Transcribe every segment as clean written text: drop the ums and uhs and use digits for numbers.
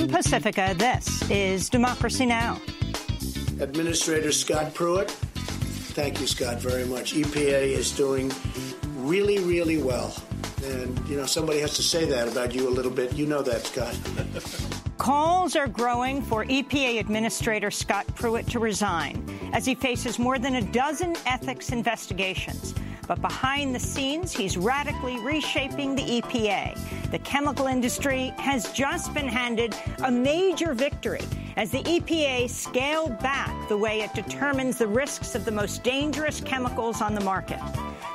From Pacifica, this is Democracy Now! Administrator Scott Pruitt, thank you, Scott, very much. EPA is doing really, really well. And, you know, somebody has to say that about you a little bit. You know that, Scott. Calls are growing for EPA Administrator Scott Pruitt to resign as he faces more than a dozen ethics investigations. But behind the scenes, he's radically reshaping the EPA. The chemical industry has just been handed a major victory as the EPA scaled back the way it determines the risks of the most dangerous chemicals on the market.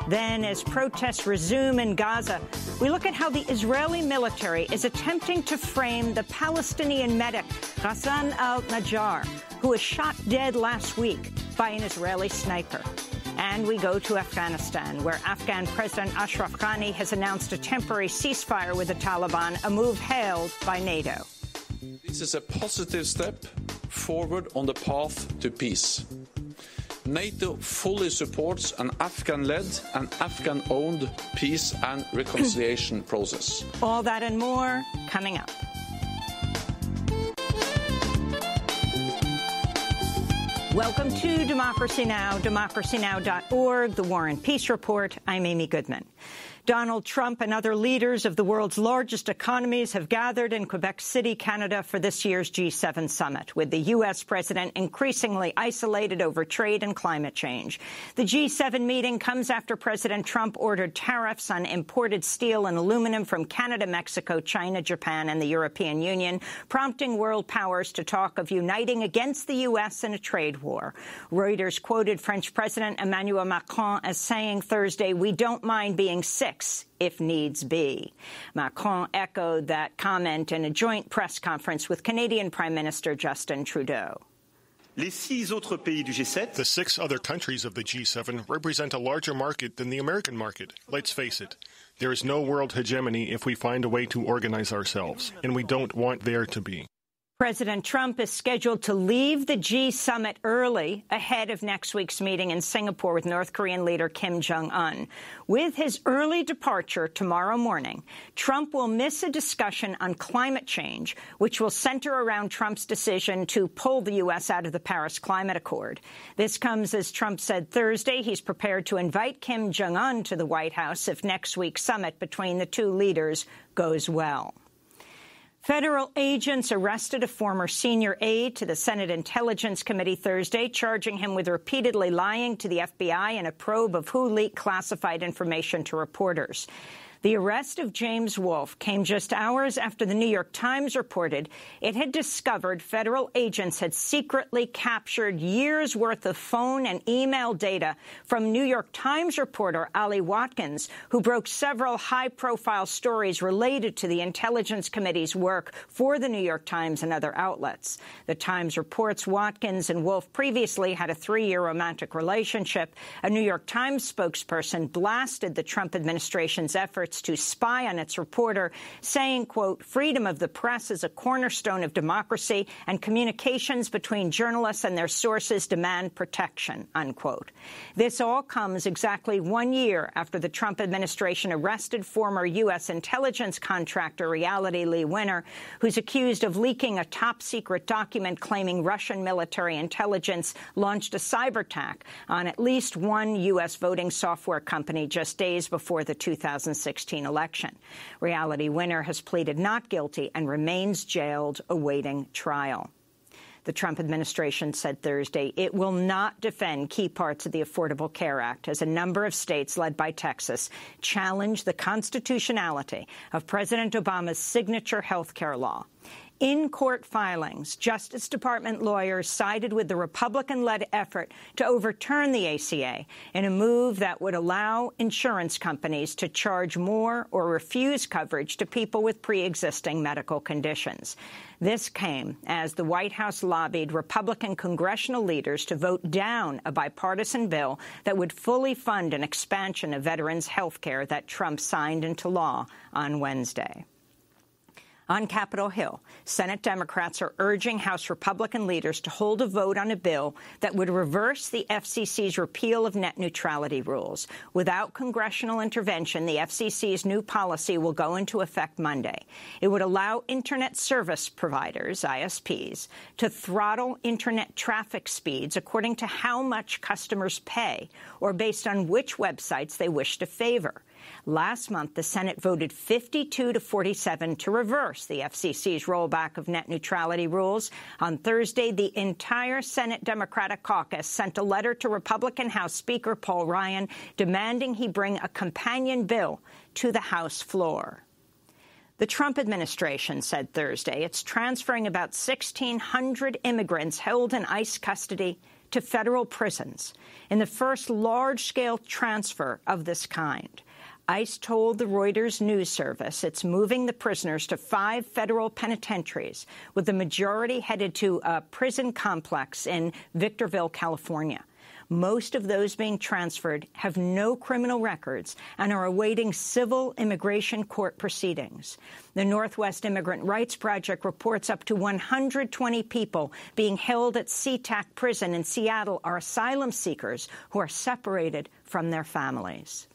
Then, as protests resume in Gaza, we look at how the Israeli military is attempting to frame the Palestinian medic Ghassan al-Najjar, who was shot dead last week by an Israeli sniper. And we go to Afghanistan, where Afghan President Ashraf Ghani has announced a temporary ceasefire with the Taliban, a move hailed by NATO. This is a positive step forward on the path to peace. NATO fully supports an Afghan-led and Afghan-owned peace and reconciliation process. All that and more coming up. Welcome to Democracy Now!, democracynow.org, the War and Peace Report. I'm Amy Goodman. Donald Trump and other leaders of the world's largest economies have gathered in Quebec City, Canada, for this year's G7 summit, with the U.S. president increasingly isolated over trade and climate change. The G7 meeting comes after President Trump ordered tariffs on imported steel and aluminum from Canada, Mexico, China, Japan, and the European Union, prompting world powers to talk of uniting against the U.S. in a trade war. Reuters quoted French President Emmanuel Macron as saying Thursday, "We don't mind being sick if needs be." Macron echoed that comment in a joint press conference with Canadian Prime Minister Justin Trudeau. The 6 other countries of the G7 represent a larger market than the American market. Let's face it, there is no world hegemony if we find a way to organize ourselves, and we don't want there to be. President Trump is scheduled to leave the G summit early ahead of next week's meeting in Singapore with North Korean leader Kim Jong-un. With his early departure tomorrow morning, Trump will miss a discussion on climate change, which will center around Trump's decision to pull the U.S. out of the Paris Climate Accord. This comes as Trump said Thursday he's prepared to invite Kim Jong-un to the White House if next week's summit between the two leaders goes well. Federal agents arrested a former senior aide to the Senate Intelligence Committee Thursday, charging him with repeatedly lying to the FBI in a probe of who leaked classified information to reporters. The arrest of James Wolfe came just hours after the New York Times reported it had discovered federal agents had secretly captured years' worth of phone and email data from New York Times reporter Ali Watkins, who broke several high-profile stories related to the Intelligence Committee's work for the New York Times and other outlets. The Times reports Watkins and Wolfe previously had a 3-year romantic relationship. A New York Times spokesperson blasted the Trump administration's efforts to spy on its reporter, saying, quote, "Freedom of the press is a cornerstone of democracy, and communications between journalists and their sources demand protection," unquote. This all comes exactly 1 year after the Trump administration arrested former U.S. intelligence contractor Reality Lee Winner, who's accused of leaking a top-secret document claiming Russian military intelligence launched a cyber attack on at least one U.S. voting software company just days before the 2016 election. Reality Winner has pleaded not guilty and remains jailed awaiting trial. The Trump administration said Thursday it will not defend key parts of the Affordable Care Act as a number of states, led by Texas, challenge the constitutionality of President Obama's signature health care law. In court filings, Justice Department lawyers sided with the Republican-led effort to overturn the ACA in a move that would allow insurance companies to charge more or refuse coverage to people with pre-existing medical conditions. This came as the White House lobbied Republican congressional leaders to vote down a bipartisan bill that would fully fund an expansion of veterans' health care that Trump signed into law on Wednesday. On Capitol Hill, Senate Democrats are urging House Republican leaders to hold a vote on a bill that would reverse the FCC's repeal of net neutrality rules. Without congressional intervention, the FCC's new policy will go into effect Monday. It would allow Internet service providers, ISPs, to throttle Internet traffic speeds according to how much customers pay or based on which websites they wish to favor. Last month, the Senate voted 52-47 to reverse the FCC's rollback of net neutrality rules. On Thursday, the entire Senate Democratic caucus sent a letter to Republican House Speaker Paul Ryan demanding he bring a companion bill to the House floor. The Trump administration said Thursday it's transferring about 1,600 immigrants held in ICE custody to federal prisons in the first large-scale transfer of this kind. ICE told the Reuters news service it's moving the prisoners to 5 federal penitentiaries, with the majority headed to a prison complex in Victorville, California. Most of those being transferred have no criminal records and are awaiting civil immigration court proceedings. The Northwest Immigrant Rights Project reports up to 120 people being held at SeaTac Prison in Seattle are asylum seekers who are separated from their families.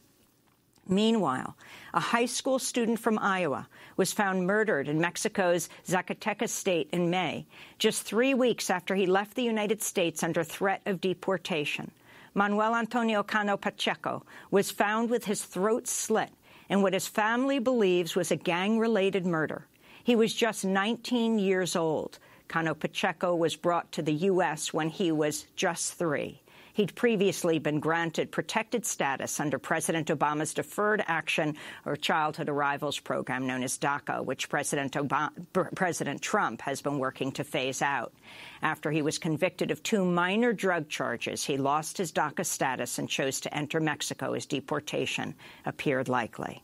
Meanwhile, a high school student from Iowa was found murdered in Mexico's Zacatecas state in May, just 3 weeks after he left the United States under threat of deportation. Manuel Antonio Cano Pacheco was found with his throat slit in what his family believes was a gang-related murder. He was just 19 years old. Cano Pacheco was brought to the U.S. when he was just 3. He'd previously been granted protected status under President Obama's Deferred Action or Childhood Arrivals program known as DACA, which President Trump has been working to phase out. After he was convicted of 2 minor drug charges, he lost his DACA status and chose to enter Mexico as deportation appeared likely.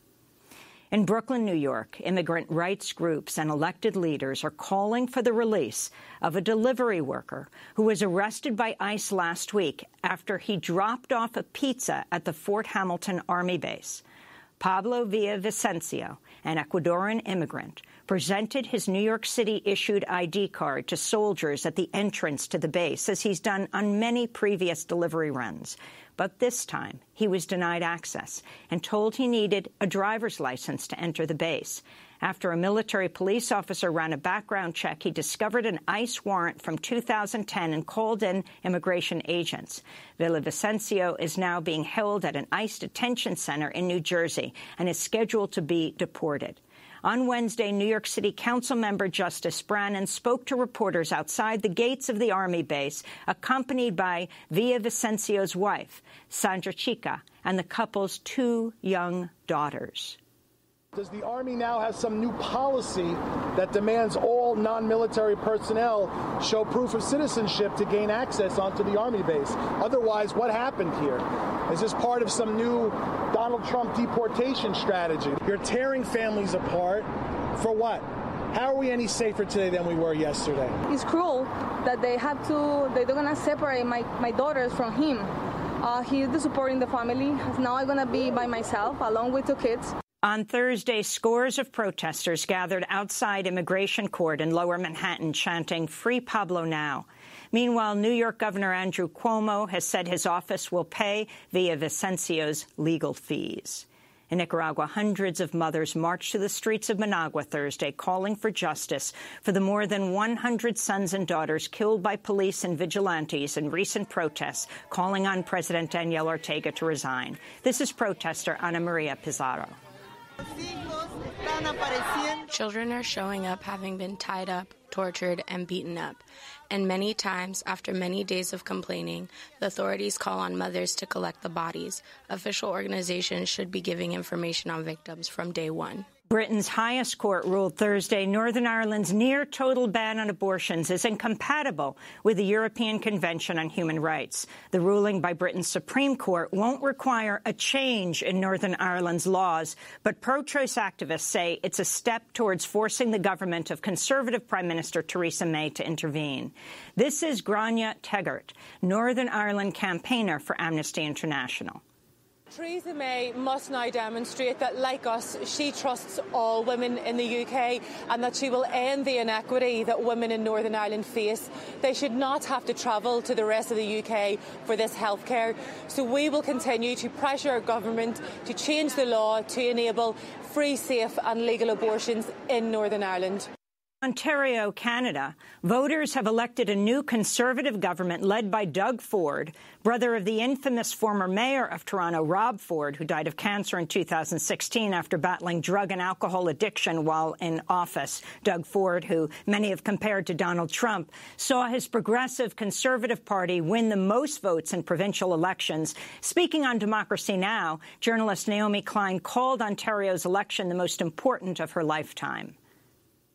In Brooklyn, New York, immigrant rights groups and elected leaders are calling for the release of a delivery worker who was arrested by ICE last week after he dropped off a pizza at the Fort Hamilton Army base. Pablo Villavicencio, an Ecuadorian immigrant, presented his New York City-issued ID card to soldiers at the entrance to the base, as he's done on many previous delivery runs. But this time, he was denied access and told he needed a driver's license to enter the base. After a military police officer ran a background check, he discovered an ICE warrant from 2010 and called in immigration agents. Villavicencio is now being held at an ICE detention center in New Jersey and is scheduled to be deported. On Wednesday, New York City Council member Justice Brannon spoke to reporters outside the gates of the Army base, accompanied by Villavicencio's wife, Sandra Chica, and the couple's 2 young daughters. Does the Army now have some new policy that demands all non-military personnel show proof of citizenship to gain access onto the Army base? Otherwise, what happened here? Is this part of some new Donald Trump deportation strategy? You're tearing families apart for what? How are we any safer today than we were yesterday? It's cruel that they're going to separate my daughters from him. He's supporting the family. Now I'm going to be by myself, along with 2 kids. On Thursday, scores of protesters gathered outside Immigration Court in Lower Manhattan chanting, "Free Pablo now." Meanwhile, New York Governor Andrew Cuomo has said his office will pay Villavicencio's legal fees. In Nicaragua, hundreds of mothers marched to the streets of Managua Thursday, calling for justice for the more than 100 sons and daughters killed by police and vigilantes in recent protests, calling on President Daniel Ortega to resign. This is protester Ana Maria Pizarro. Children are showing up having been tied up, tortured, and beaten up. And many times, after many days of complaining, the authorities call on mothers to collect the bodies. Official organizations should be giving information on victims from day one. Britain's highest court ruled Thursday Northern Ireland's near-total ban on abortions is incompatible with the European Convention on Human Rights. The ruling by Britain's Supreme Court won't require a change in Northern Ireland's laws, but pro-choice activists say it's a step towards forcing the government of Conservative Prime Minister Theresa May to intervene. This is Grania Teggart, Northern Ireland campaigner for Amnesty International. Theresa May must now demonstrate that, like us, she trusts all women in the UK and that she will end the inequity that women in Northern Ireland face. They should not have to travel to the rest of the UK for this health care. So we will continue to pressure our government to change the law to enable free, safe and legal abortions in Northern Ireland. Ontario, Canada, voters have elected a new Conservative government led by Doug Ford, brother of the infamous former mayor of Toronto, Rob Ford, who died of cancer in 2016 after battling drug and alcohol addiction while in office. Doug Ford, who many have compared to Donald Trump, saw his progressive Conservative Party win the most votes in provincial elections. Speaking on Democracy Now!, journalist Naomi Klein called Ontario's election the most important of her lifetime.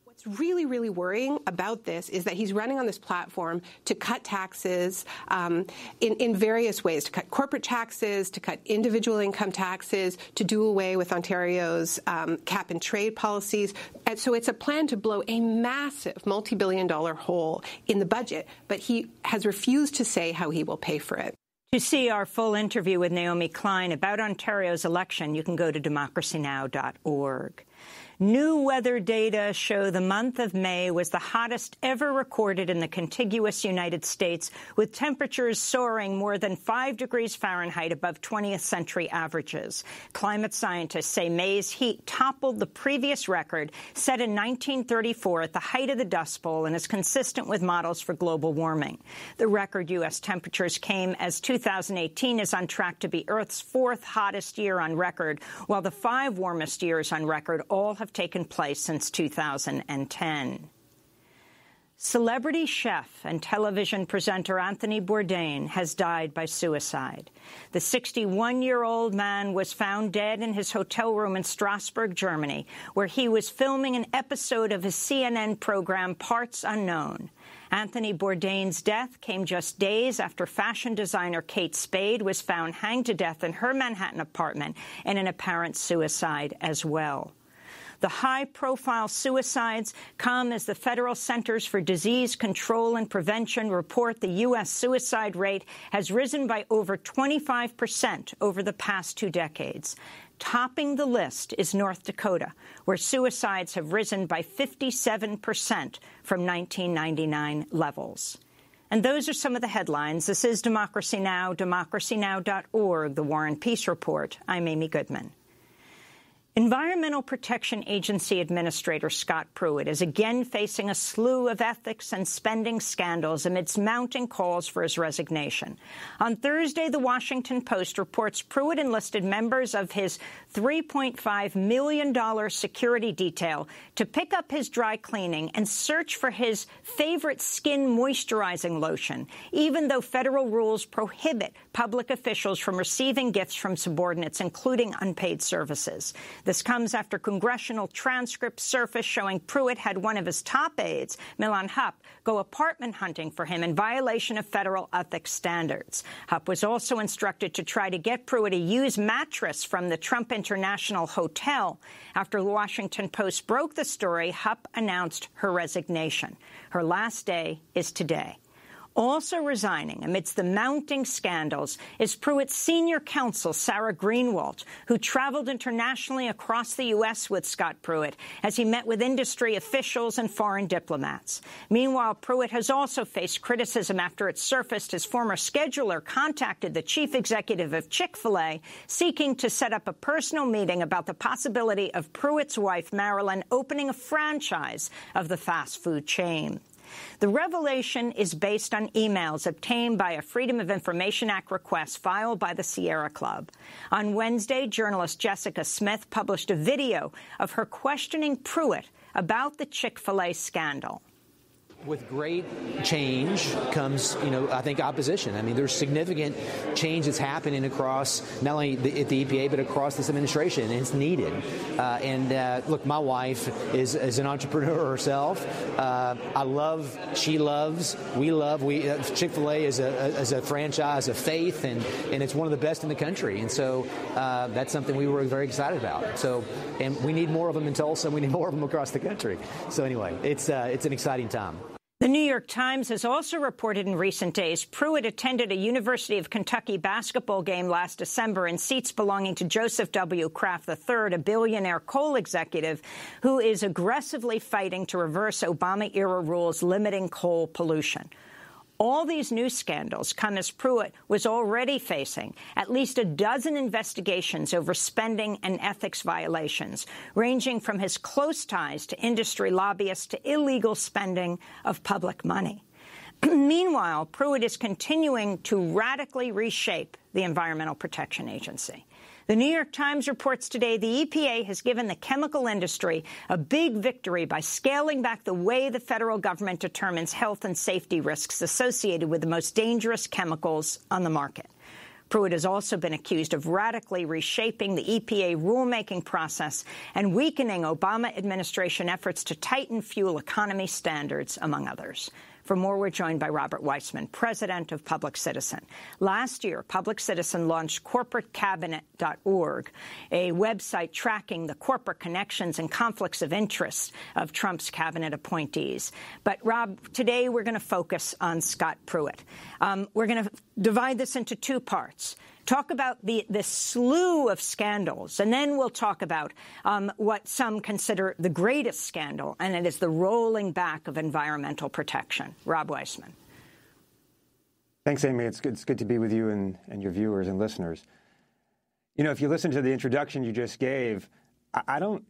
What's really, really worrying about this is that he's running on this platform to cut taxes in various ways, to cut corporate taxes, to cut individual income taxes, to do away with Ontario's cap and trade policies. And so it's a plan to blow a massive multi-billion-dollar hole in the budget, but he has refused to say how he will pay for it. To see our full interview with Naomi Klein about Ontario's election, you can go to democracynow.org. New weather data show the month of May was the hottest ever recorded in the contiguous United States, with temperatures soaring more than 5 degrees Fahrenheit above 20th century averages. Climate scientists say May's heat toppled the previous record set in 1934 at the height of the Dust Bowl and is consistent with models for global warming. The record U.S. temperatures came as 2018 is on track to be Earth's 4th hottest year on record, while the 5 warmest years on record all have taken place since 2010. Celebrity chef and television presenter Anthony Bourdain has died by suicide. The 61-year-old man was found dead in his hotel room in Strasbourg, Germany, where he was filming an episode of his CNN program Parts Unknown. Anthony Bourdain's death came just days after fashion designer Kate Spade was found hanged to death in her Manhattan apartment in an apparent suicide as well. The high-profile suicides come as the Federal Centers for Disease Control and Prevention report the U.S. suicide rate has risen by over 25% over the past 2 decades. Topping the list is North Dakota, where suicides have risen by 57% from 1999 levels. And those are some of the headlines. This is Democracy Now!, democracynow.org, the War and Peace Report. I'm Amy Goodman. Environmental Protection Agency Administrator Scott Pruitt is again facing a slew of ethics and spending scandals amidst mounting calls for his resignation. On Thursday, The Washington Post reports Pruitt enlisted members of his $3.5 million security detail to pick up his dry cleaning and search for his favorite skin moisturizing lotion, even though federal rules prohibit public officials from receiving gifts from subordinates, including unpaid services. This comes after congressional transcripts surfaced showing Pruitt had one of his top aides, Milan Hupp, go apartment hunting for him in violation of federal ethics standards. Hupp was also instructed to try to get Pruitt a used mattress from the Trump International Hotel. After the Washington Post broke the story, Hupp announced her resignation. Her last day is today. Also resigning amidst the mounting scandals is Pruitt's senior counsel, Sarah Greenwald, who traveled internationally across the U.S. with Scott Pruitt as he met with industry officials and foreign diplomats. Meanwhile, Pruitt has also faced criticism after it surfaced his former scheduler contacted the chief executive of Chick-fil-A, seeking to set up a personal meeting about the possibility of Pruitt's wife, Marilyn, opening a franchise of the fast food chain. The revelation is based on emails obtained by a Freedom of Information Act request filed by the Sierra Club. On Wednesday, journalist Jessica Smith published a video of her questioning Pruitt about the Chick-fil-A scandal. With great change comes, I think opposition. I mean, there's significant change that's happening across not only at the EPA, but across this administration, and it's needed. Look, my wife is an entrepreneur herself. She loves, we love. Chick-fil-A is a franchise of faith, and it's one of the best in the country. And so that's something we were very excited about. So, and we need more of them in Tulsa, and we need more of them across the country. So anyway, it's an exciting time. The New York Times has also reported in recent days Pruitt attended a University of Kentucky basketball game last December in seats belonging to Joseph W. Kraft III, a billionaire coal executive who is aggressively fighting to reverse Obama-era rules limiting coal pollution. All these new scandals come as Pruitt was already facing at least a dozen investigations over spending and ethics violations, ranging from his close ties to industry lobbyists to illegal spending of public money. Meanwhile, Pruitt is continuing to radically reshape the Environmental Protection Agency. The New York Times reports today the EPA has given the chemical industry a big victory by scaling back the way the federal government determines health and safety risks associated with the most dangerous chemicals on the market. Pruitt has also been accused of radically reshaping the EPA rulemaking process and weakening Obama administration efforts to tighten fuel economy standards, among others. For more, we're joined by Robert Weissman, president of Public Citizen. Last year, Public Citizen launched corporatecabinet.org, a website tracking the corporate connections and conflicts of interest of Trump's cabinet appointees. But, Rob, today we're going to focus on Scott Pruitt. We're going to divide this into two parts. Talk about the slew of scandals, and then we'll talk about what some consider the greatest scandal, and it is the rolling back of environmental protection. Rob Weissman. Thanks, Amy. It's good to be with you and your viewers and listeners. You know, if you listen to the introduction you just gave,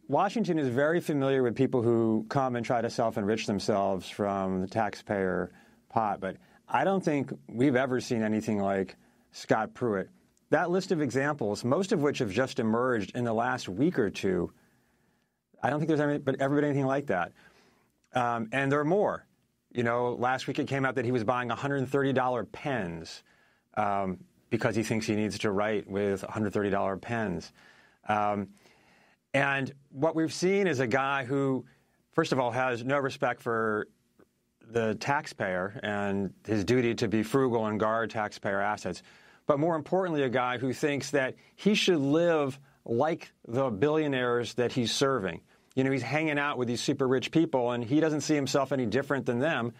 Washington is very familiar with people who come and try to self-enrich themselves from the taxpayer pot, but I don't think we've ever seen anything like Scott Pruitt. That list of examples, most of which have just emerged in the last week or two, I don't think there's ever been anything like that. And there are more. You know, last week it came out that he was buying $130 pens because he thinks he needs to write with $130 pens. And what we've seen is a guy who, first of all, has no respect for the taxpayer and his duty to be frugal and guard taxpayer assets. But more importantly, a guy who thinks that he should live like the billionaires that he's serving. You know, he's hanging out with these super rich people, and he doesn't see himself any different than them.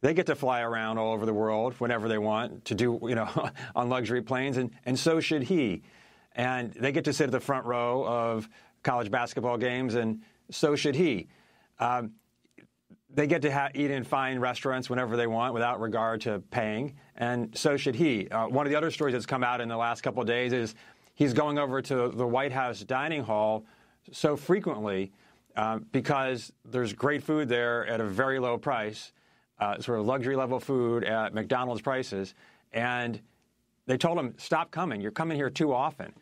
They get to fly around all over the world whenever they want to do, you know, on luxury planes, and so should he. And they get to sit at the front row of college basketball games, and so should he. They get to eat in fine restaurants whenever they want without regard to paying, and so should he. One of the other stories that's come out in the last couple of days is he's going over to the White House dining hall so frequently because there's great food there at a very low price, sort of luxury-level food at McDonald's prices, and they told him, stop coming. You're coming here too often.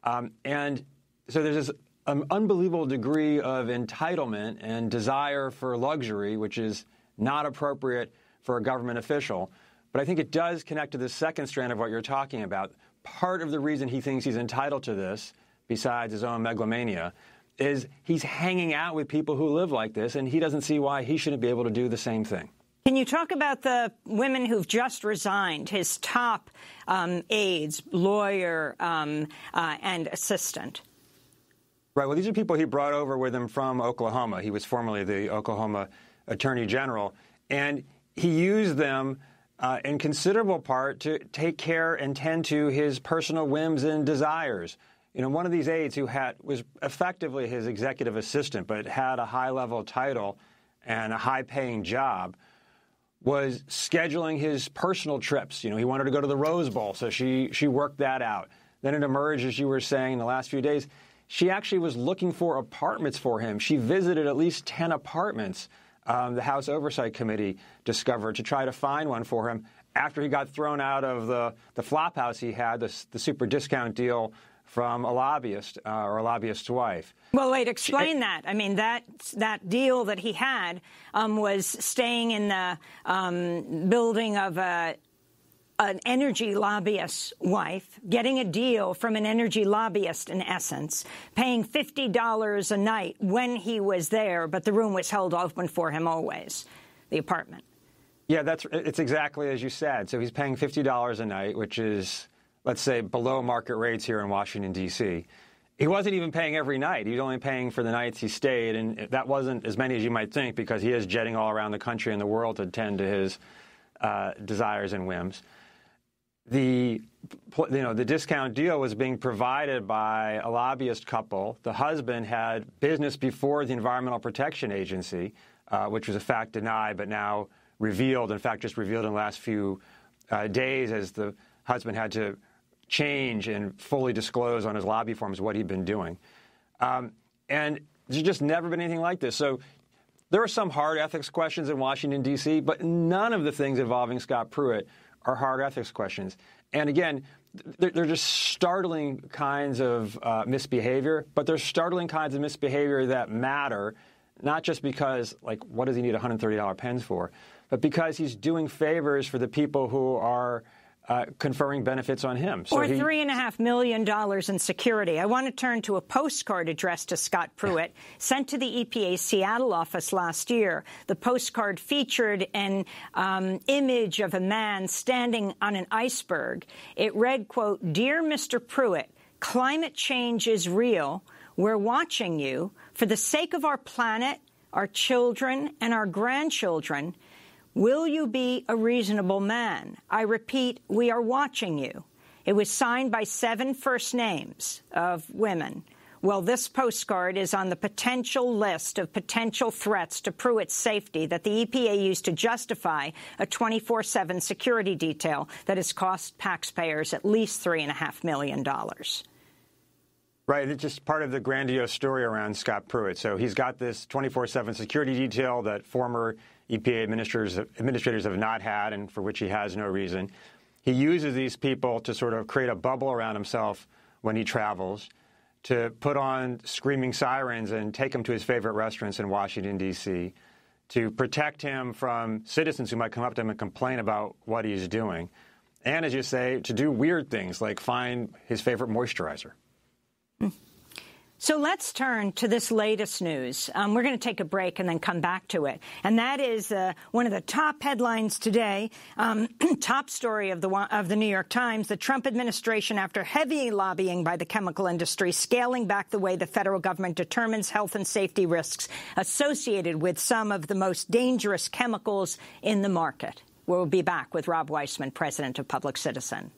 And so there's this an unbelievable degree of entitlement and desire for luxury, which is not appropriate for a government official. But I think it does connect to the second strand of what you're talking about. Part of the reason he thinks he's entitled to this, besides his own megalomania, is he's hanging out with people who live like this, and he doesn't see why he shouldn't be able to do the same thing. Can you talk about the women who've just resigned, his top aides, lawyer and assistant? Right. Well, these are people he brought over with him from Oklahoma. He was formerly the Oklahoma Attorney General. And he used them in considerable part to take care and tend to his personal whims and desires. You know, one of these aides who was effectively his executive assistant but had a high-level title and a high-paying job was scheduling his personal trips. You know, he wanted to go to the Rose Bowl, so she worked that out. Then it emerged, as you were saying, in the last few days, she actually was looking for apartments for him. She visited at least 10 apartments, the House Oversight Committee discovered, to try to find one for him after he got thrown out of the flop house he had, the super discount deal from a lobbyist or a lobbyist's wife. Well, wait, explain that. I mean, that deal that he had was staying in the building of an energy lobbyist's wife, getting a deal from an energy lobbyist, in essence, paying $50 a night when he was there, but the room was held open for him always, the apartment. Yeah, it's exactly as you said. So he's paying $50 a night, which is, let's say, below market rates here in Washington, D.C. He wasn't even paying every night. He was only paying for the nights he stayed, and that wasn't as many as you might think because he is jetting all around the country and the world to tend to his desires and whims. The discount deal was being provided by a lobbyist couple. The husband had business before the Environmental Protection Agency, which was a fact denied but now revealed, in fact just revealed in the last few days as the husband had to change and fully disclose on his lobby forms what he'd been doing. And there's just never been anything like this. So there are some hard ethics questions in Washington, D.C., but none of the things involving Scott Pruitt are hard ethics questions. And again, they're just startling kinds of misbehavior, but they're startling kinds of misbehavior that matter, not just because, like, what does he need $130 pens for, but because he's doing favors for the people who are conferring benefits on him. So or $3.5 million in security. I want to turn to a postcard addressed to Scott Pruitt, sent to the EPA's Seattle office last year. The postcard featured an image of a man standing on an iceberg. It read, quote, "Dear Mr. Pruitt, climate change is real. We're watching you. For the sake of our planet, our children, and our grandchildren, will you be a reasonable man? I repeat, we are watching you." It was signed by 7 first names of women. Well, this postcard is on the potential list of potential threats to Pruitt's safety that the EPA used to justify a 24/7 security detail that has cost taxpayers at least $3.5 million. Right. It's just part of the grandiose story around Scott Pruitt. So he's got this 24/7 security detail that former EPA administrators have not had and for which he has no reason. He uses these people to sort of create a bubble around himself when he travels, to put on screaming sirens and take him to his favorite restaurants in Washington, D.C., to protect him from citizens who might come up to him and complain about what he's doing. And, as you say, to do weird things like find his favorite moisturizer. So let's turn to this latest news. We're going to take a break and then come back to it. And that is one of the top headlines today, top story of the New York Times, the Trump administration, after heavy lobbying by the chemical industry, scaling back the way the federal government determines health and safety risks associated with some of the most dangerous chemicals in the market. We'll be back with Rob Weissman, president of Public Citizen.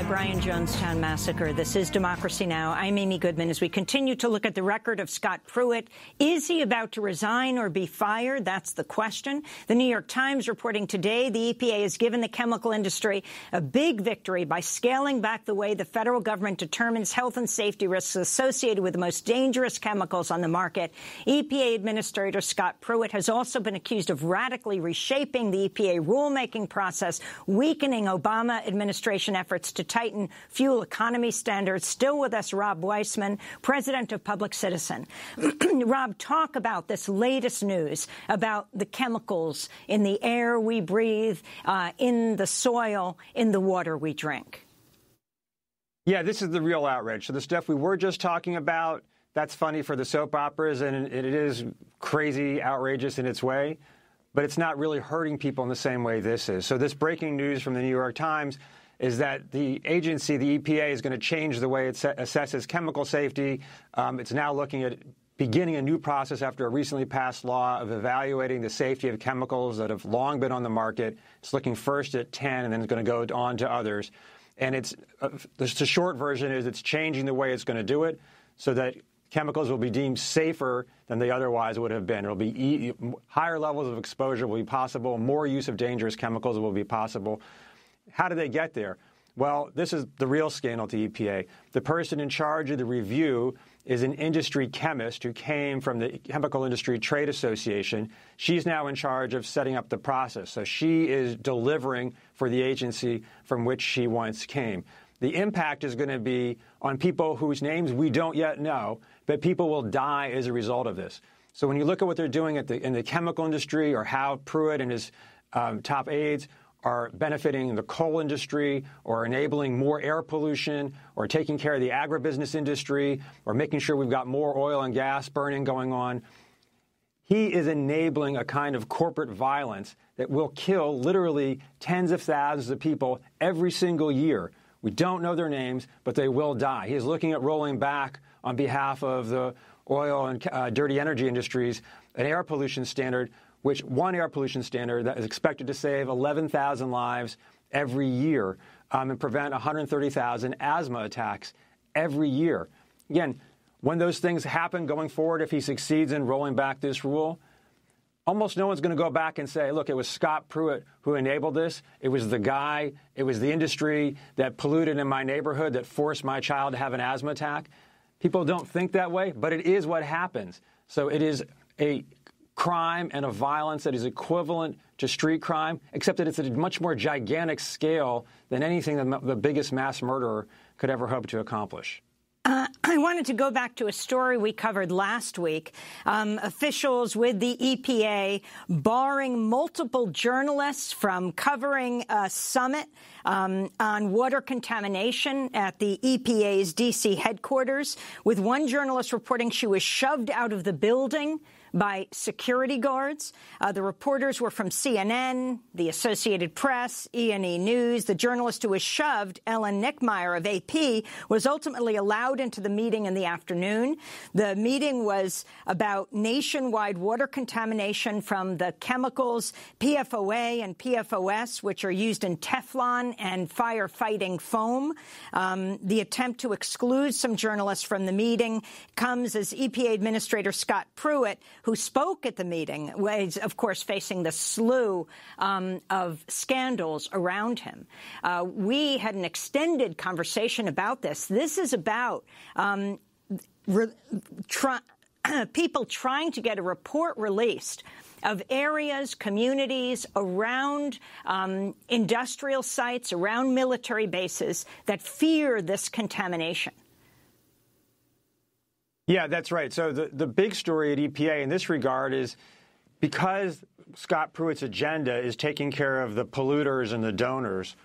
Brian Jonestown massacre. This is Democracy Now! I'm Amy Goodman. As we continue to look at the record of Scott Pruitt, is he about to resign or be fired? That's the question. The New York Times reporting today the EPA has given the chemical industry a big victory by scaling back the way the federal government determines health and safety risks associated with the most dangerous chemicals on the market. EPA Administrator Scott Pruitt has also been accused of radically reshaping the EPA rulemaking process, weakening Obama administration efforts to tighten fuel economy standards. Still with us, Rob Weissman, president of Public Citizen. Rob, talk about this latest news about the chemicals in the air we breathe, in the soil, in the water we drink. Yeah, this is the real outrage. So the stuff we were just talking about, that's funny for the soap operas, and it is crazy, outrageous in its way, but it's not really hurting people in the same way this is. So this breaking news from the New York Times is that the agency, the EPA, is going to change the way it assesses chemical safety. It's now looking at beginning a new process after a recently passed law of evaluating the safety of chemicals that have long been on the market. It's looking first at 10 and then it's going to go on to others. And the short version is it's changing the way it's going to do it so that chemicals will be deemed safer than they otherwise would have been. It'll be higher levels of exposure will be possible. More use of dangerous chemicals will be possible. How do they get there? Well, this is the real scandal to EPA. The person in charge of the review is an industry chemist who came from the Chemical Industry Trade Association. She's now in charge of setting up the process. So she is delivering for the agency from which she once came. The impact is going to be on people whose names we don't yet know, but people will die as a result of this. So when you look at what they're doing in the chemical industry, or how Pruitt and his top aides are benefiting the coal industry, or enabling more air pollution, or taking care of the agribusiness industry, or making sure we've got more oil and gas burning going on, he is enabling a kind of corporate violence that will kill literally tens of thousands of people every single year. We don't know their names, but they will die. He is looking at rolling back on behalf of the oil and dirty energy industries an air pollution standard, one air pollution standard that is expected to save 11,000 lives every year and prevent 130,000 asthma attacks every year. Again, when those things happen going forward, if he succeeds in rolling back this rule, almost no one's going to go back and say, look, it was Scott Pruitt who enabled this. It was the industry that polluted in my neighborhood that forced my child to have an asthma attack. People don't think that way, but it is what happens. So it is a crime and a violence that is equivalent to street crime, except that it's at a much more gigantic scale than anything that the biggest mass murderer could ever hope to accomplish. I wanted to go back to a story we covered last week. Officials with the EPA barring multiple journalists from covering a summit on water contamination at the EPA's D.C. headquarters, with one journalist reporting she was shoved out of the building by security guards. The reporters were from CNN, the Associated Press, E&E News. The journalist who was shoved, Ellen Nickmeyer of AP, was ultimately allowed into the meeting in the afternoon. The meeting was about nationwide water contamination from the chemicals PFOA and PFOS, which are used in Teflon and firefighting foam. The attempt to exclude some journalists from the meeting comes as EPA Administrator Scott Pruitt, who spoke at the meeting, was, of course, facing the slew of scandals around him. We had an extended conversation about this. This is about people trying to get a report released of areas, communities around industrial sites, around military bases that fear this contamination. Yeah, that's right. So the big story at EPA in this regard is because Scott Pruitt's agenda is taking care of the polluters and the donors,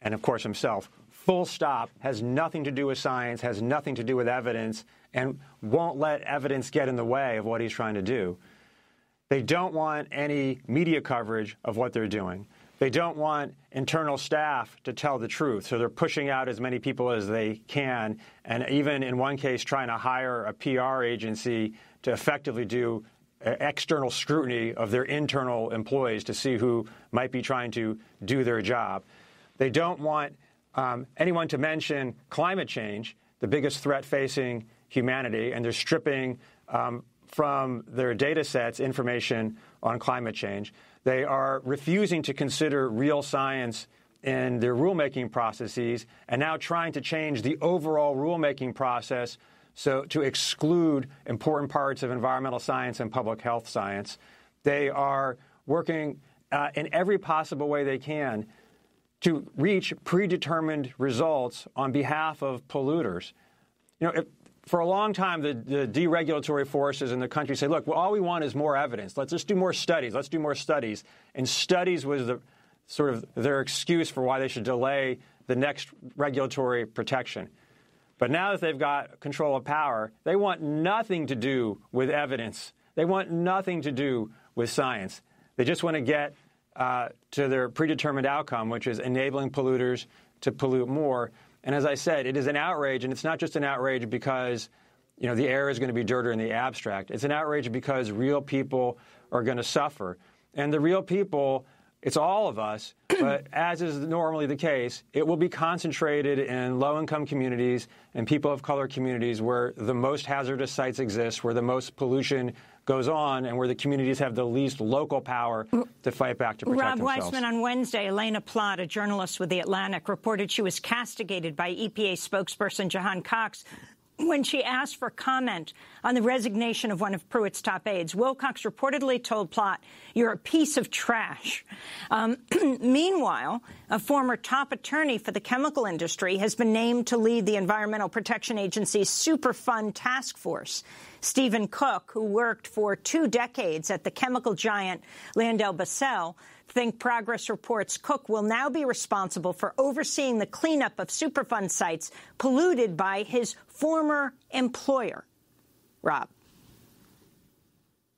and of course himself, full stop, has nothing to do with science, has nothing to do with evidence, and won't let evidence get in the way of what he's trying to do. They don't want any media coverage of what they're doing. They don't want internal staff to tell the truth, so they're pushing out as many people as they can, and even in one case trying to hire a PR agency to effectively do external scrutiny of their internal employees to see who might be trying to do their job. They don't want anyone to mention climate change, the biggest threat facing humanity, and they're stripping from their data sets information on climate change. They are refusing to consider real science in their rulemaking processes and now trying to change the overall rulemaking process so to exclude important parts of environmental science and public health science. They are working in every possible way they can to reach predetermined results on behalf of polluters. You know, for a long time, the deregulatory forces in the country say, look, well, all we want is more evidence. Let's just do more studies. Let's do more studies. And studies was the sort of their excuse for why they should delay the next regulatory protection. But now that they've got control of power, they want nothing to do with evidence. They want nothing to do with science. They just want to get to their predetermined outcome, which is enabling polluters to pollute more. And as I said, it is an outrage, and it's not just an outrage because the air is going to be dirtier in the abstract. It's an outrage because real people are going to suffer. And the real people, it's all of us, but as is normally the case, it will be concentrated in low-income communities and people of color communities where the most hazardous sites exist, where the most pollution goes on, and where the communities have the least local power to fight back to protect themselves. Rob Weissman, on Wednesday, Elena Plott, a journalist with The Atlantic, reported she was castigated by EPA spokesperson Jahan Cox when she asked for comment on the resignation of one of Pruitt's top aides. Wilcox reportedly told Plott, "You're a piece of trash." Meanwhile, a former top attorney for the chemical industry has been named to lead the Environmental Protection Agency's Superfund task force. Stephen Cook, who worked for 2 decades at the chemical giant LyondellBasell, Think Progress reports Cook will now be responsible for overseeing the cleanup of Superfund sites polluted by his former employer. Rob.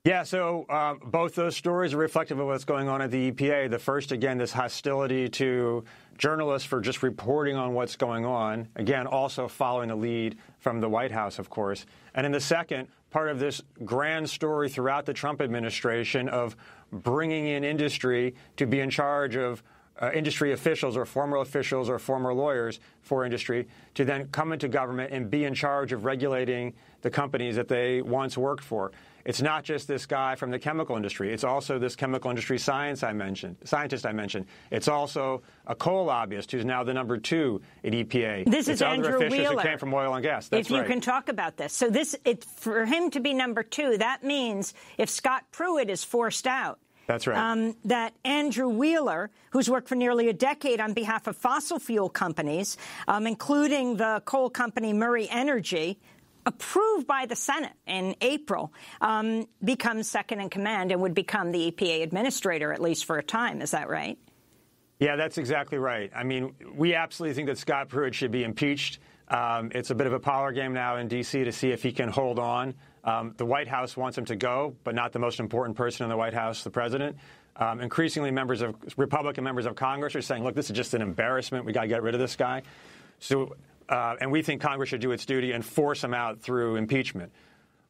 Yeah, so both those stories are reflective of what's going on at the EPA. The first, again, this hostility to journalists for just reporting on what's going on. Again, also following the lead from the White House, of course. And in the second, part of this grand story throughout the Trump administration of bringing in industry to be in charge of industry officials or former lawyers for industry to then come into government and be in charge of regulating the companies that they once worked for. It's not just this guy from the chemical industry. It's also this chemical industry scientist I mentioned. It's also a coal lobbyist who's now the number 2 at EPA. This is Andrew Wheeler. Other officials who came from oil and gas. That's right. If you can talk about this. So for him to be number 2, that means if Scott Pruitt is forced out, that's right. That Andrew Wheeler, who's worked for nearly a decade on behalf of fossil fuel companies, including the coal company Murray Energy, approved by the Senate in April, becomes second in command and would become the EPA administrator, at least for a time. Is that right? Yeah, that's exactly right. I mean, we absolutely think that Scott Pruitt should be impeached. It's a bit of a parlor game now in D.C. to see if he can hold on. The White House wants him to go, but not the most important person in the White House, the president. Increasingly, Republican members of Congress are saying, look, this is just an embarrassment. We got to get rid of this guy. So, and we think Congress should do its duty and force him out through impeachment.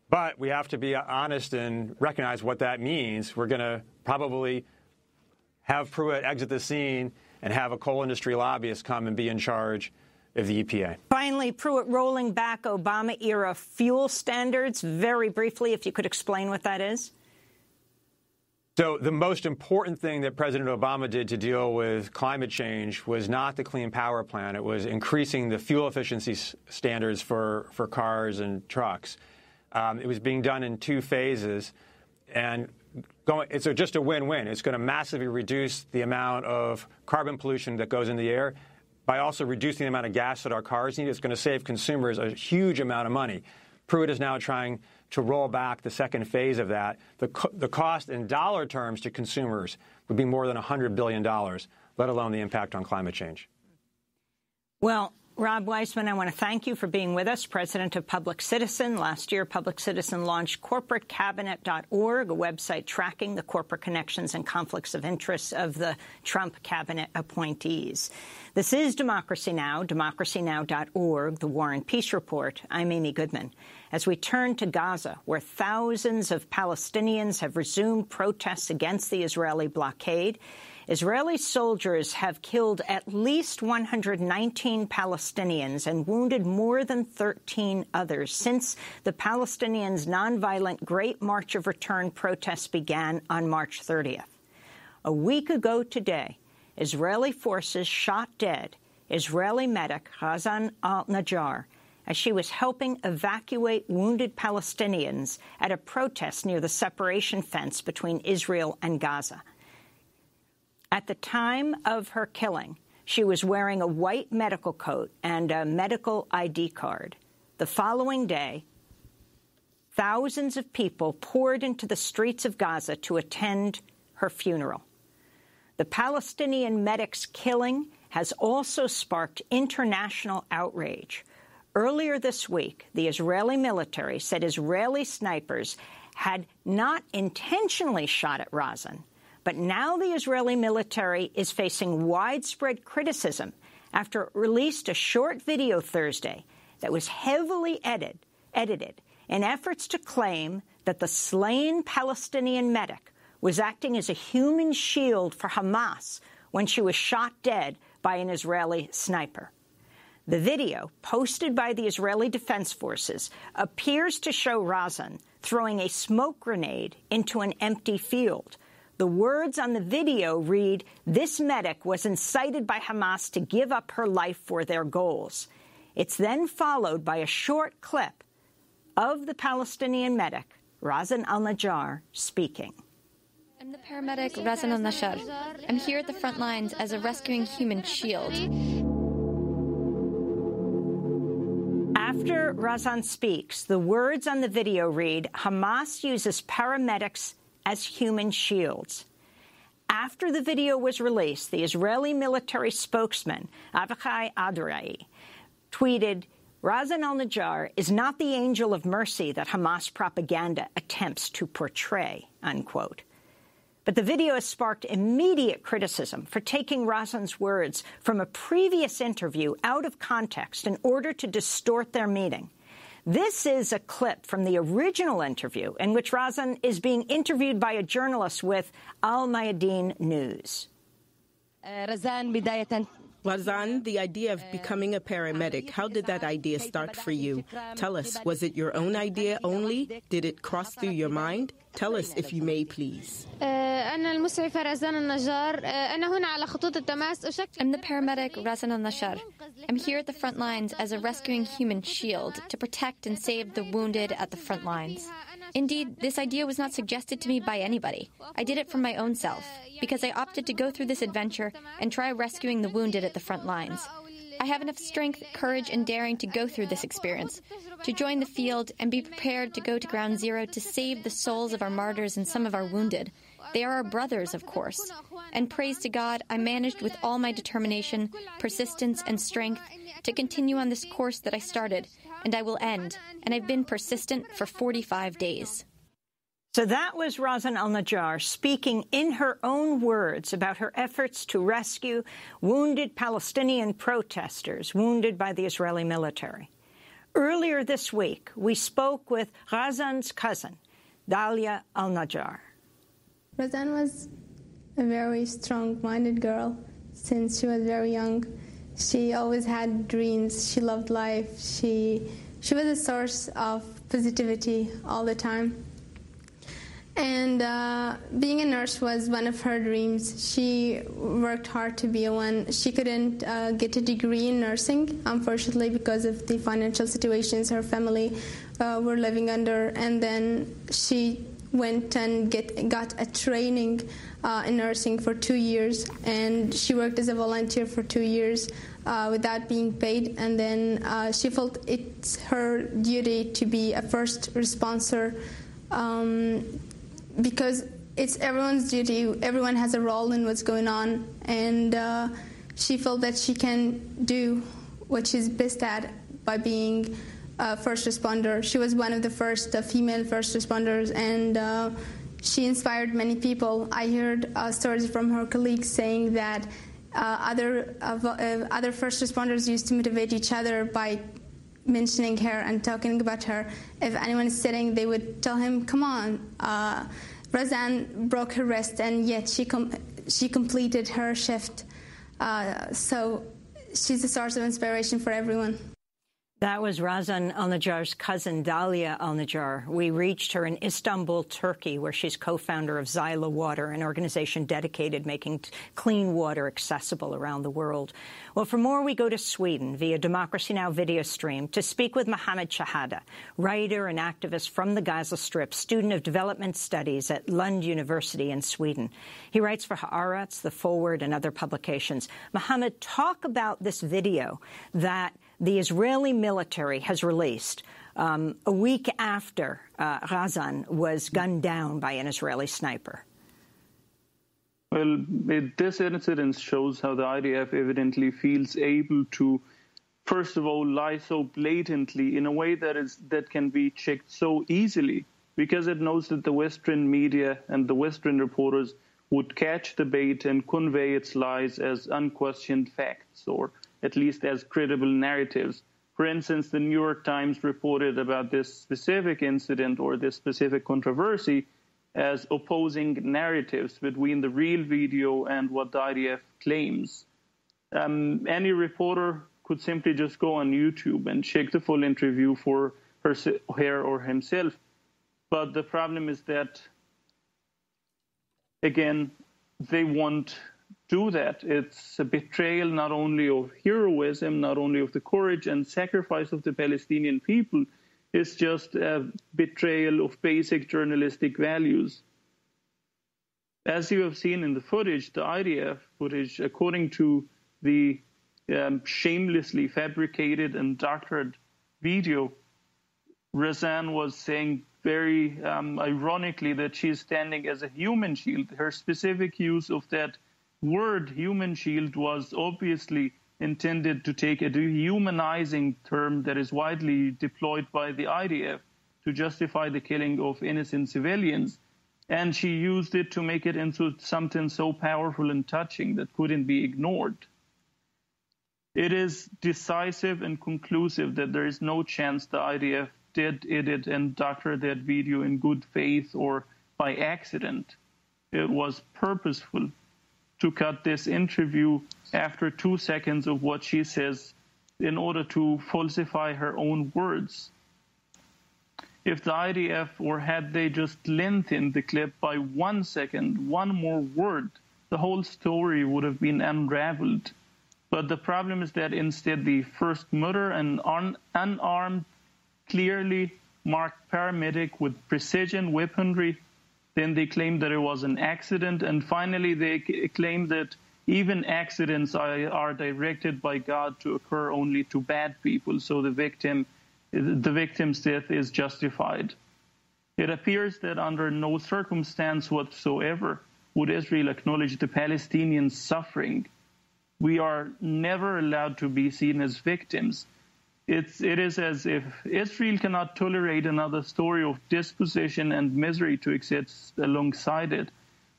But we have to be honest and recognize what that means. We're going to probably have Pruitt exit the scene and have a coal industry lobbyist come and be in charge of the EPA. Finally, Pruitt rolling back Obama-era fuel standards. Very briefly, if you could explain what that is. So the most important thing that President Obama did to deal with climate change was not the Clean Power Plan. It was increasing the fuel efficiency standards for cars and trucks. It was being done in 2 phases. And it's just a win-win. It's going to massively reduce the amount of carbon pollution that goes in the air by also reducing the amount of gas that our cars need. It's going to save consumers a huge amount of money. Pruitt is now trying to roll back the second phase of that. The cost in dollar terms to consumers would be more than $100 billion, let alone the impact on climate change. Well, Rob Weissman, I want to thank you for being with us, president of Public Citizen. Last year, Public Citizen launched corporatecabinet.org, a website tracking the corporate connections and conflicts of interest of the Trump cabinet appointees. This is Democracy Now!, democracynow.org, the War and Peace Report. I'm Amy Goodman. As we turn to Gaza, where thousands of Palestinians have resumed protests against the Israeli blockade, Israeli soldiers have killed at least 119 Palestinians and wounded more than 13 others since the Palestinians' nonviolent Great March of Return protests began on March 30th. A week ago today, Israeli forces shot dead Israeli medic Hazan al-Najjar as she was helping evacuate wounded Palestinians at a protest near the separation fence between Israel and Gaza. At the time of her killing, she was wearing a white medical coat and a medical ID card. The following day, thousands of people poured into the streets of Gaza to attend her funeral. The Palestinian medic's killing has also sparked international outrage. Earlier this week, the Israeli military said Israeli snipers had not intentionally shot at Razan. But now the Israeli military is facing widespread criticism after it released a short video Thursday that was heavily edited edited in efforts to claim that the slain Palestinian medic was acting as a human shield for Hamas when she was shot dead by an Israeli sniper. The video, posted by the Israeli Defense Forces, appears to show Razan throwing a smoke grenade into an empty field. The words on the video read, "This medic was incited by Hamas to give up her life for their goals." It's then followed by a short clip of the Palestinian medic, Razan al-Najjar, speaking. I'm the paramedic Razan al-Najjar. I'm here at the front lines as a rescuing human shield. After Razan speaks, the words on the video read, "Hamas uses paramedics as human shields." After the video was released, the Israeli military spokesman, Avichai Adrai, tweeted, "Razan al-Najjar is not the angel of mercy that Hamas propaganda attempts to portray," unquote. But the video has sparked immediate criticism for taking Razan's words from a previous interview out of context in order to distort their meaning. This is a clip from the original interview in which Razan is being interviewed by a journalist with Al Mayadeen News. Razan, the idea of becoming a paramedic, how did that idea start for you? Tell us, was it your own idea only? Did it cross through your mind? Tell us, if you may, please. I'm the paramedic Razan al-Najjar. I'm here at the front lines as a rescuing human shield to protect and save the wounded at the front lines. Indeed, this idea was not suggested to me by anybody. I did it for my own self, because I opted to go through this adventure and try rescuing the wounded at the front lines. I have enough strength, courage, and daring to go through this experience, to join the field and be prepared to go to ground zero to save the souls of our martyrs and some of our wounded. They are our brothers, of course. And praise to God, I managed with all my determination, persistence, and strength to continue on this course that I started, and I will end. And I've been persistent for 45 days. So that was Razan al-Najjar speaking in her own words about her efforts to rescue wounded Palestinian protesters wounded by the Israeli military. Earlier this week, we spoke with Razan's cousin, Dalia al-Najjar. Razan was a very strong-minded girl since she was very young. She always had dreams. She loved life. She was a source of positivity all the time. And being a nurse was one of her dreams. She worked hard to be one. She couldn't get a degree in nursing, unfortunately, because of the financial situations her family were living under. And then she went and got a training in nursing for 2 years. And she worked as a volunteer for 2 years without being paid. And then she felt it's her duty to be a first responder, because it's everyone's duty. Everyone has a role in what's going on, and she felt that she can do what she's best at by being a first responder. She was one of the first female first responders, and she inspired many people. I heard stories from her colleagues saying that other first responders used to motivate each other by mentioning her and talking about her. If anyone is sitting, they would tell him, "Come on." Razan broke her wrist, and yet she completed her shift. So she's a source of inspiration for everyone. That was Razan al-Najjar's cousin, Dalia al-Najjar. We reached her in Istanbul, Turkey, where she's co-founder of Zyla Water, an organization dedicated making clean water accessible around the world. Well, for more, we go to Sweden via Democracy Now! Video stream to speak with Mohammed Shahada, writer and activist from the Gaza Strip, student of development studies at Lund University in Sweden. He writes for Haaretz, The Forward, and other publications. Mohammed, talk about this video that the Israeli military has released a week after Razan was gunned down by an Israeli sniper. Well, this incident shows how the IDF evidently feels able to, first of all, lie so blatantly in a way that can be checked so easily, because it knows that the Western media and the Western reporters would catch the bait and convey its lies as unquestioned facts, or at least as credible narratives. For instance, the New York Times reported about this specific incident or this specific controversy as opposing narratives between the real video and what the IDF claims. Any reporter could simply just go on YouTube and check the full interview for her or himself. But the problem is that, again, they won't do that. It's a betrayal not only of heroism, not only of the courage and sacrifice of the Palestinian people, it's just a betrayal of basic journalistic values. As you have seen in the footage, the IDF footage, according to the shamelessly fabricated and doctored video, Razan was saying very ironically that she's standing as a human shield. Her specific use of that word, human shield, was obviously intended to take a dehumanizing term that is widely deployed by the IDF to justify the killing of innocent civilians. And she used it to make it into something so powerful and touching that couldn't be ignored. It is decisive and conclusive that there is no chance the IDF did edit and doctor that video in good faith or by accident. It was purposeful to cut this interview after 2 seconds of what she says in order to falsify her own words. If the IDF, or had they just lengthened the clip by 1 second, one more word, the whole story would have been unraveled. But the problem is that instead the first murder, an unarmed, clearly marked paramedic with precision weaponry. Then they claimed that it was an accident. And finally, they claimed that even accidents are directed by God to occur only to bad people. So the victim's death is justified. It appears that under no circumstance whatsoever would Israel acknowledge the Palestinian suffering. We are never allowed to be seen as victims. It is as if Israel cannot tolerate another story of dispossession and misery to exist alongside it.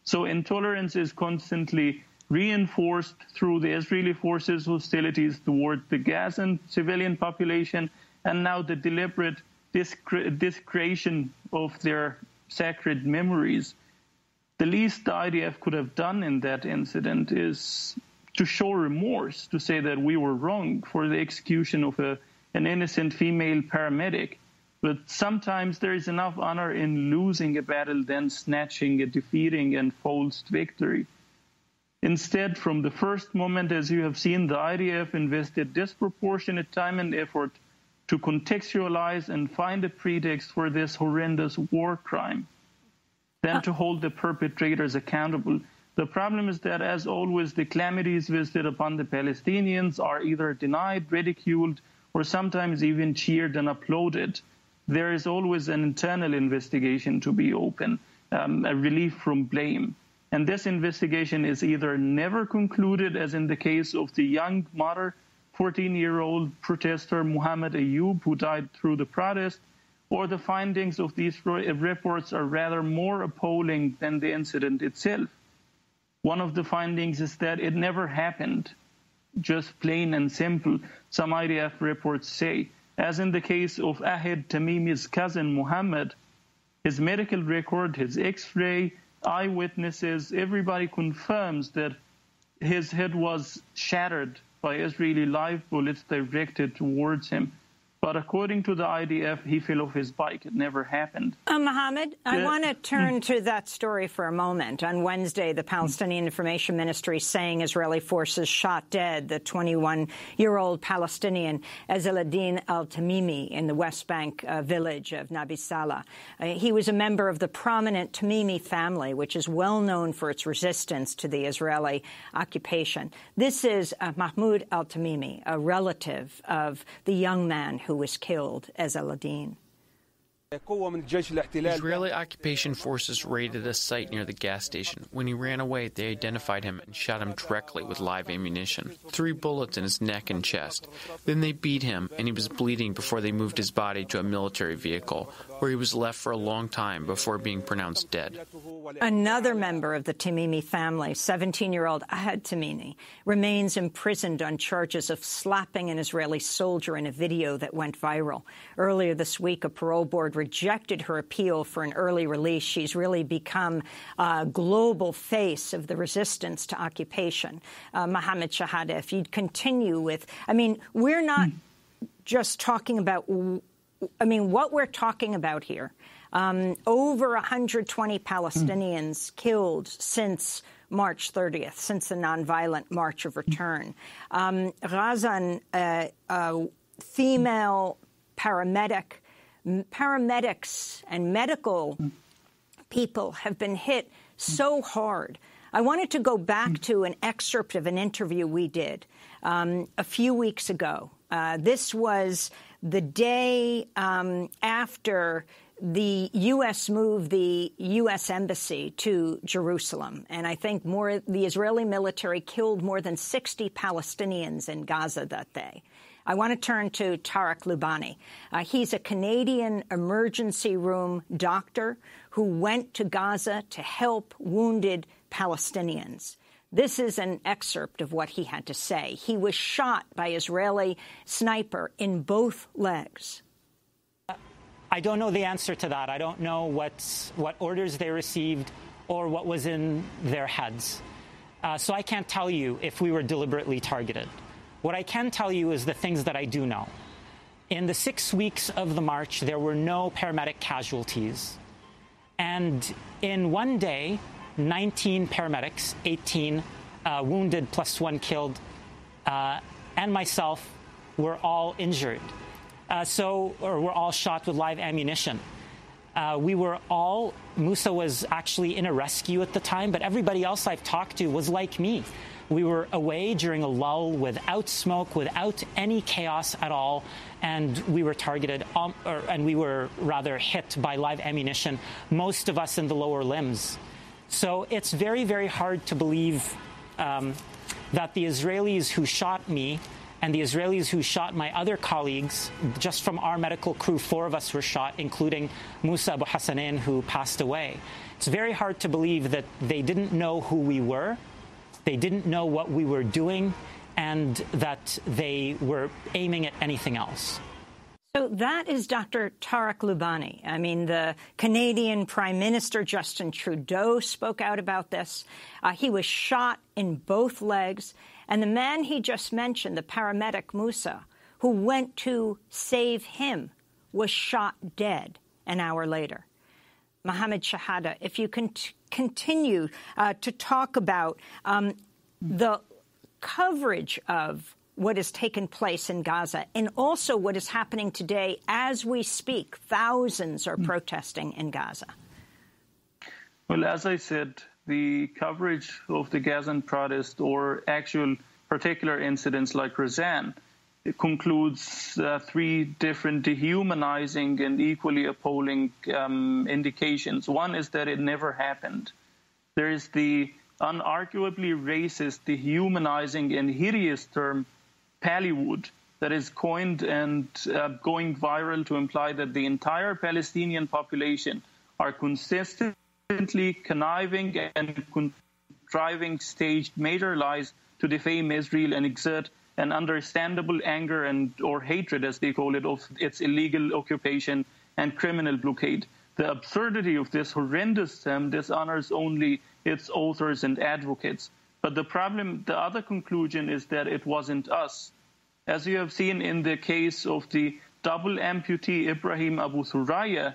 So intolerance is constantly reinforced through the Israeli forces' hostilities toward the Gazan civilian population and now the deliberate discretion of their sacred memories. The least the IDF could have done in that incident is to show remorse, to say that we were wrong for the execution of an innocent female paramedic. But sometimes there is enough honor in losing a battle than snatching a defeating and false victory. Instead, from the first moment, as you have seen, the IDF invested disproportionate time and effort to contextualize and find a pretext for this horrendous war crime, than to hold the perpetrators accountable. The problem is that, as always, the calamities visited upon the Palestinians are either denied, ridiculed, or sometimes even cheered and applauded. There is always an internal investigation to be open, a relief from blame. And this investigation is either never concluded, as in the case of the young martyr, 14-year-old protester Muhammad Ayoub, who died through the protest, or the findings of these reports are rather more appalling than the incident itself. One of the findings is that it never happened. Just plain and simple, some IDF reports say. As in the case of Ahmed Tamimi's cousin Muhammad, his medical record, his X-ray, eyewitnesses, everybody confirms that his head was shattered by Israeli live bullets directed towards him. But according to the IDF, he fell off his bike. It never happened. Mohammed, I want to turn to that story for a moment. On Wednesday, the Palestinian Information Ministry saying Israeli forces shot dead the 21-year-old Palestinian Ezzeladin al-Tamimi in the West Bank village of Nabi Salah. He was a member of the prominent Tamimi family, which is well known for its resistance to the Israeli occupation. This is Mahmoud al-Tamimi, a relative of the young man who was killed, Ezzeladin. Israeli occupation forces raided a site near the gas station. When he ran away, they identified him and shot him directly with live ammunition. 3 bullets in his neck and chest. Then they beat him, and he was bleeding before they moved his body to a military vehicle, where he was left for a long time before being pronounced dead. Another member of the Tamimi family, 17-year-old Ahad Tamimi, remains imprisoned on charges of slapping an Israeli soldier in a video that went viral. Earlier this week, a parole board rejected her appeal for an early release. She's really become a global face of the resistance to occupation. Mohammed Shahada, if you'd continue with, we're not just talking about, what we're talking about here. Over 120 Palestinians killed since March 30th, since the nonviolent March of Return. Ghazan, female paramedics and medical people have been hit so hard. I wanted to go back to an excerpt of an interview we did a few weeks ago. This was the day after the U.S. moved the U.S. embassy to Jerusalem. And I think the Israeli military killed more than 60 Palestinians in Gaza that day. I want to turn to Tarek Loubani. He's a Canadian emergency room doctor who went to Gaza to help wounded Palestinians. This is an excerpt of what he had to say. He was shot by Israeli sniper in both legs. I don't know the answer to that. I don't know what orders they received or what was in their heads. So I can't tell you if we were deliberately targeted. What I can tell you is the things that I do know. In the 6 weeks of the march, there were no paramedic casualties. And in one day, 19 paramedics, 18 wounded plus 1 killed, and myself were all injured. We're all shot with live ammunition. Musa was actually in a rescue at the time, but everybody else I've talked to was like me. We were away during a lull without smoke, without any chaos at all, and we were targeted, and we were rather hit by live ammunition, most of us in the lower limbs. So it's very, very hard to believe that the Israelis who shot me and the Israelis who shot my other colleagues, just from our medical crew, 4 of us were shot, including Musa Abu Hassanin, who passed away. It's very hard to believe that they didn't know who we were, they didn't know what we were doing, and that they were aiming at anything else. So that is Dr. Tarek Loubani. The Canadian Prime Minister Justin Trudeau spoke out about this. He was shot in both legs. And the man he just mentioned, the paramedic Musa, who went to save him, was shot dead an hour later. Mohammed Shahada, if you can continue to talk about the coverage of what has taken place in Gaza and also what is happening today as we speak. Thousands are protesting in Gaza. Well, as I said, the coverage of the Gazan protest or actual particular incidents like Razan, it concludes 3 different dehumanizing and equally appalling indications. One is that it never happened. There is the unarguably racist, dehumanizing and hideous term Pallywood that is coined and going viral to imply that the entire Palestinian population are consistently conniving and contriving staged major lies to defame Israel and exert an understandable anger or hatred, as they call it, of its illegal occupation and criminal blockade. The absurdity of this horrendous term dishonors only its authors and advocates. But the other conclusion is that it wasn't us. As you have seen in the case of the double amputee Ibrahim Abu Thuraya,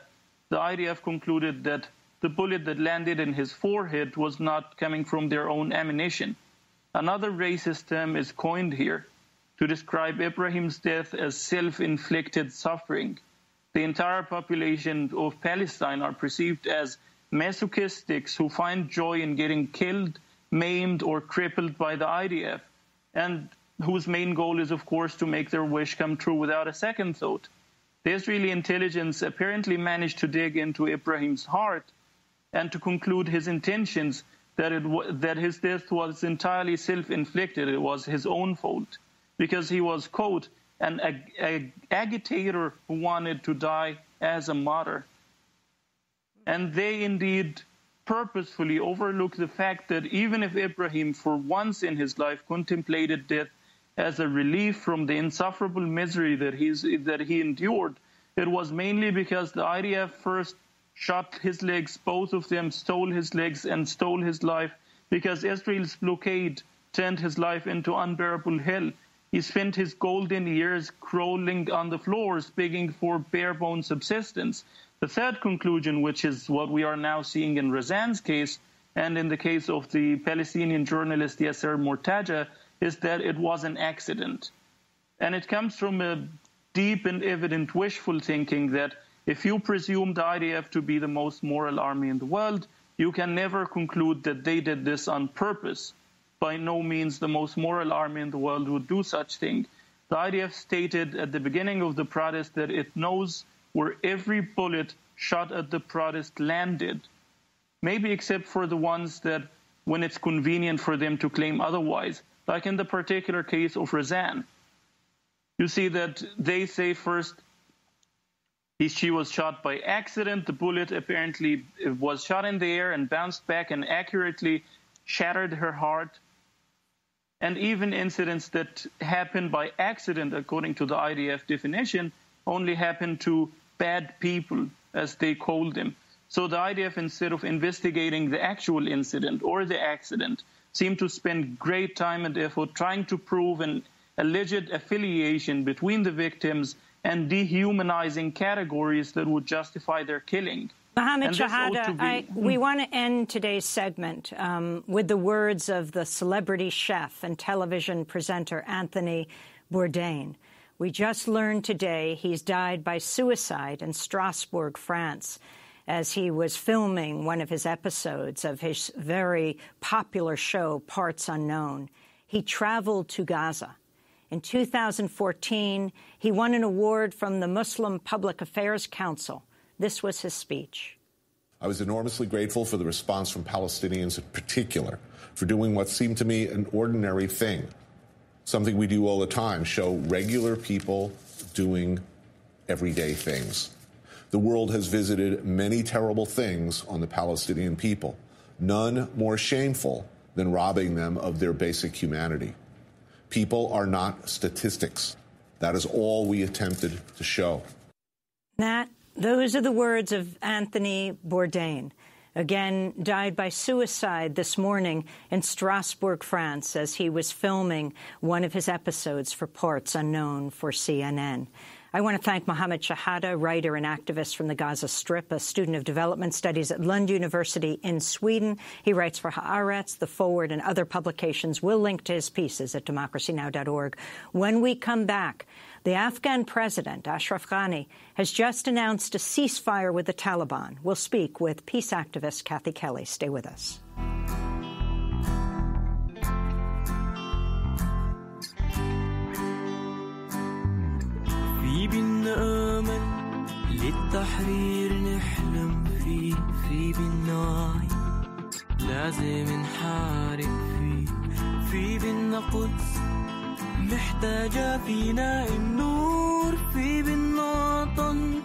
the IDF concluded that the bullet that landed in his forehead was not coming from their own ammunition. Another racist term is coined here to describe Ibrahim's death as self-inflicted suffering. The entire population of Palestine are perceived as masochistics who find joy in getting killed, maimed, or crippled by the IDF, and whose main goal is, of course, to make their wish come true without a second thought. The Israeli intelligence apparently managed to dig into Ibrahim's heart and to conclude his intentions that his death was entirely self-inflicted. It was his own fault because he was, quote, an agitator who wanted to die as a martyr. And they indeed purposefully overlook the fact that even if Ibrahim for once in his life contemplated death as a relief from the insufferable misery that he endured, it was mainly because the IDF first shot his legs, both of them stole his legs and stole his life, because Israel's blockade turned his life into unbearable hell. He spent his golden years crawling on the floors, begging for bare-bones subsistence. The third conclusion, which is what we are now seeing in Razan's case and in the case of the Palestinian journalist Yasser Mortaja, is that it was an accident. And it comes from a deep and evident wishful thinking that if you presume the IDF to be the most moral army in the world, you can never conclude that they did this on purpose. By no means the most moral army in the world would do such thing. The IDF stated at the beginning of the protest that it knows where every bullet shot at the protest landed, maybe except for the ones that when it's convenient for them to claim otherwise, like in the particular case of Razan. You see that they say first she was shot by accident. The bullet apparently was shot in the air and bounced back and accurately shattered her heart. And even incidents that happened by accident, according to the IDF definition, only happened to bad people, as they called them. So the IDF, instead of investigating the actual incident or the accident, seemed to spend great time and effort trying to prove an alleged affiliation between the victims and dehumanizing categories that would justify their killing. Mohammed Shahada, we want to end today's segment with the words of the celebrity chef and television presenter Anthony Bourdain. We just learned today he's died by suicide in Strasbourg, France, as he was filming one of his episodes of his very popular show, Parts Unknown. He traveled to Gaza. In 2014, he won an award from the Muslim Public Affairs Council. This was his speech. I was enormously grateful for the response from Palestinians in particular, for doing what seemed to me an ordinary thing, something we do all the time, show regular people doing everyday things. The world has visited many terrible things on the Palestinian people, none more shameful than robbing them of their basic humanity. People are not statistics. That is all we attempted to show. Those are the words of Anthony Bourdain, again died by suicide this morning in Strasbourg, France, as he was filming one of his episodes for Parts Unknown for CNN. I want to thank Mohammed Shahada, writer and activist from the Gaza Strip, a student of development studies at Lund University in Sweden. He writes for Haaretz, The Forward, and other publications. We'll link to his pieces at democracynow.org. When we come back, the Afghan president, Ashraf Ghani, has just announced a ceasefire with the Taliban. We'll speak with peace activist Kathy Kelly. Stay with us. في بينا أمل للتحرير نحلم فيه في بينا وعي لازم نحارب فيه في بينا قدس محتاجة فينا النور في بينا وطن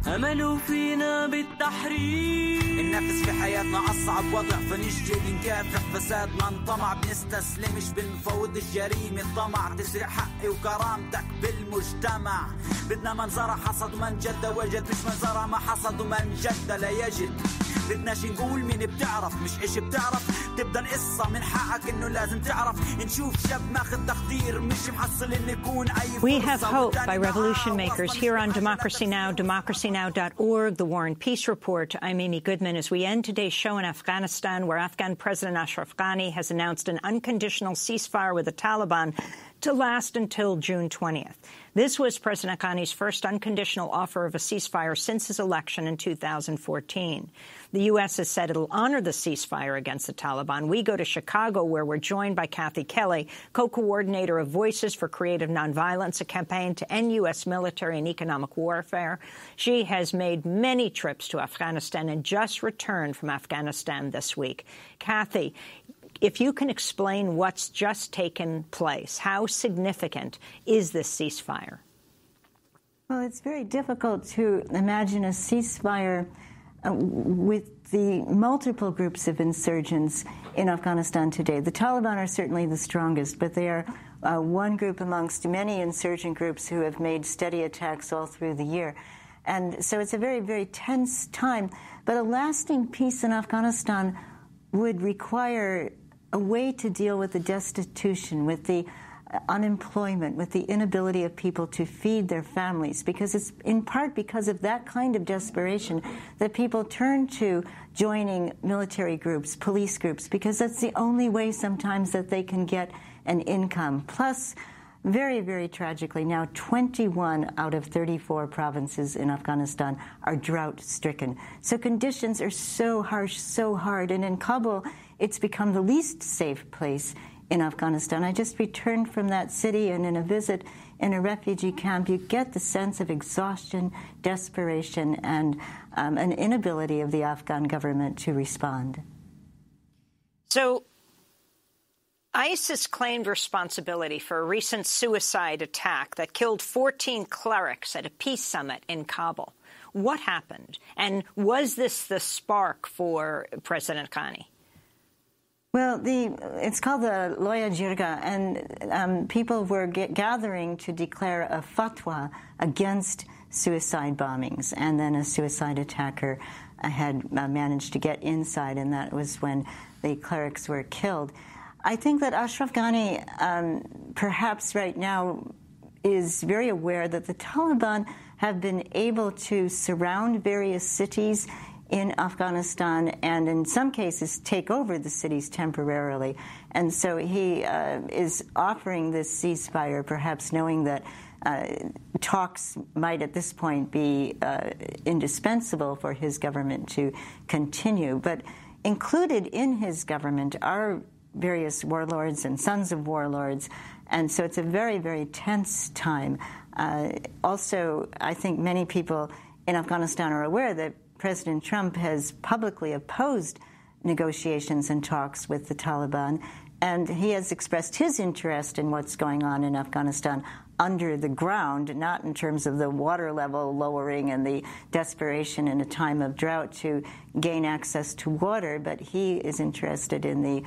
أمل فينا بالتحرير ننافس في حياتنا أصعب وضع فنجتهد نكافح فسادنا انطمع بنستسلمش بنفوض الجريمة الطمع تسرق حقي وكرامتك بالمجتمع بدنا من زرع حصد ومن جد وجد مش من زرع ما حصد ومن جد لا يجد بدناش نقول مين بتعرف مش إيش بتعرف تبدأ القصة من حقك إنه لازم تعرف نشوف شاب ماخذ تقدير مش محصل إنه يكون أي فرصة. We Have Hope by Revolution Makers here on Democracy Now!, democracynow.org, The War and Peace Report. I'm Amy Goodman. As we end today's show in Afghanistan, where Afghan President Ashraf Ghani has announced an unconditional ceasefire with the Taliban, to last until June 20th. This was President Ghani's first unconditional offer of a ceasefire since his election in 2014. The U.S. has said it'll honor the ceasefire against the Taliban. We go to Chicago, where we're joined by Kathy Kelly, co-coordinator of Voices for Creative Nonviolence, a campaign to end U.S. military and economic warfare. She has made many trips to Afghanistan and just returned from Afghanistan this week. Kathy, if you can explain what's just taken place, how significant is this ceasefire? Well, it's very difficult to imagine a ceasefire with the multiple groups of insurgents in Afghanistan today. The Taliban are certainly the strongest, but they are one group amongst many insurgent groups who have made steady attacks all through the year. And so it's a very, very tense time. But a lasting peace in Afghanistan would require a way to deal with the destitution, with the unemployment, with the inability of people to feed their families, because it's in part because of that kind of desperation that people turn to joining military groups, police groups, because that's the only way sometimes that they can get an income. Plus, very, very tragically, now 21 out of 34 provinces in Afghanistan are drought-stricken. So conditions are so harsh, so hard, and in Kabul, it's become the least safe place in Afghanistan. I just returned from that city, and in a visit in a refugee camp, you get the sense of exhaustion, desperation, and an inability of the Afghan government to respond. So ISIS claimed responsibility for a recent suicide attack that killed 14 clerics at a peace summit in Kabul. What happened? And was this the spark for President Ghani? Well, it's called the Loya Jirga, and people were gathering to declare a fatwa against suicide bombings, and then a suicide attacker had managed to get inside, and that was when the clerics were killed. I think that Ashraf Ghani, perhaps right now, is very aware that the Taliban have been able to surround various cities in Afghanistan and in some cases take over the cities temporarily. And so he is offering this ceasefire, perhaps knowing that talks might at this point be indispensable for his government to continue. But included in his government are various warlords and sons of warlords, and so it's a very, very tense time. Also, I think many people in Afghanistan are aware that President Trump has publicly opposed negotiations and talks with the Taliban, and he has expressed his interest in what's going on in Afghanistan under the ground, not in terms of the water level lowering and the desperation in a time of drought to gain access to water, but he is interested in the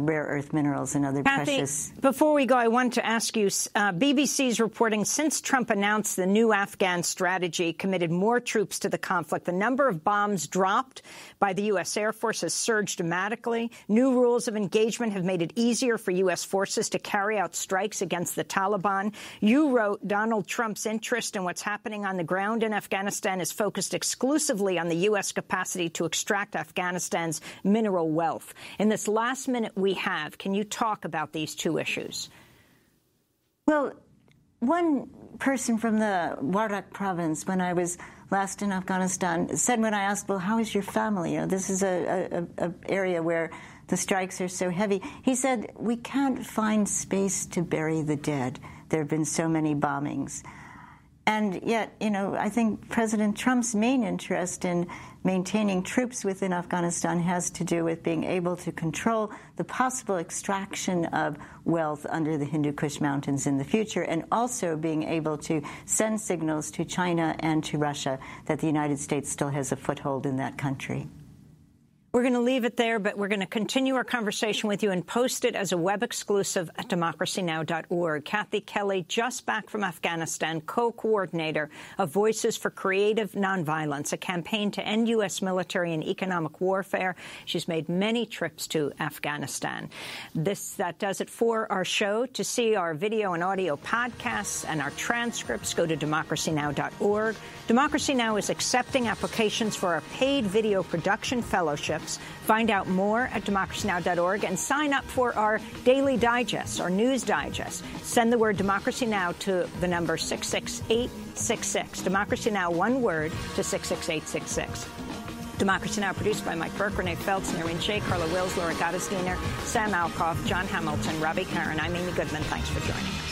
rare earth minerals and other precious. Before we go, I want to ask you, BBC's reporting, since Trump announced the new Afghan strategy committed more troops to the conflict, the number of bombs dropped by the U.S. Air Force has surged dramatically. New rules of engagement have made it easier for U.S. forces to carry out strikes against the Taliban. You wrote, Donald Trump's interest in what's happening on the ground in Afghanistan is focused exclusively on the U.S. capacity to extract Afghanistan's mineral wealth. In this last minute we have, can you talk about these two issues? Well, one person from the Wardak province, when I was last in Afghanistan, said when I asked, well, how is your family? You know, this is an area where the strikes are so heavy. He said, we can't find space to bury the dead. There have been so many bombings. And yet, you know, I think President Trump's main interest in maintaining troops within Afghanistan has to do with being able to control the possible extraction of wealth under the Hindu Kush Mountains in the future, and also being able to send signals to China and to Russia that the United States still has a foothold in that country. We're going to leave it there, but we're going to continue our conversation with you and post it as a web exclusive at democracynow.org. Kathy Kelly, just back from Afghanistan, co-coordinator of Voices for Creative Nonviolence, a campaign to end U.S. military and economic warfare. She's made many trips to Afghanistan. That does it for our show. To see our video and audio podcasts and our transcripts, go to democracynow.org. Democracy Now! Is accepting applications for our paid video production fellowship. experts. Find out more at democracynow.org and sign up for our daily digest, our news digest. Send the word Democracy Now! To the number 66866. Democracy Now! One word to 66866. Democracy Now! Produced by Mike Burke, Renee Feltz, Noreen Shea, Carla Wills, Laura Gottesdiener, Sam Alcoff, John Hamilton, Robbie Karen. I'm Amy Goodman. Thanks for joining us.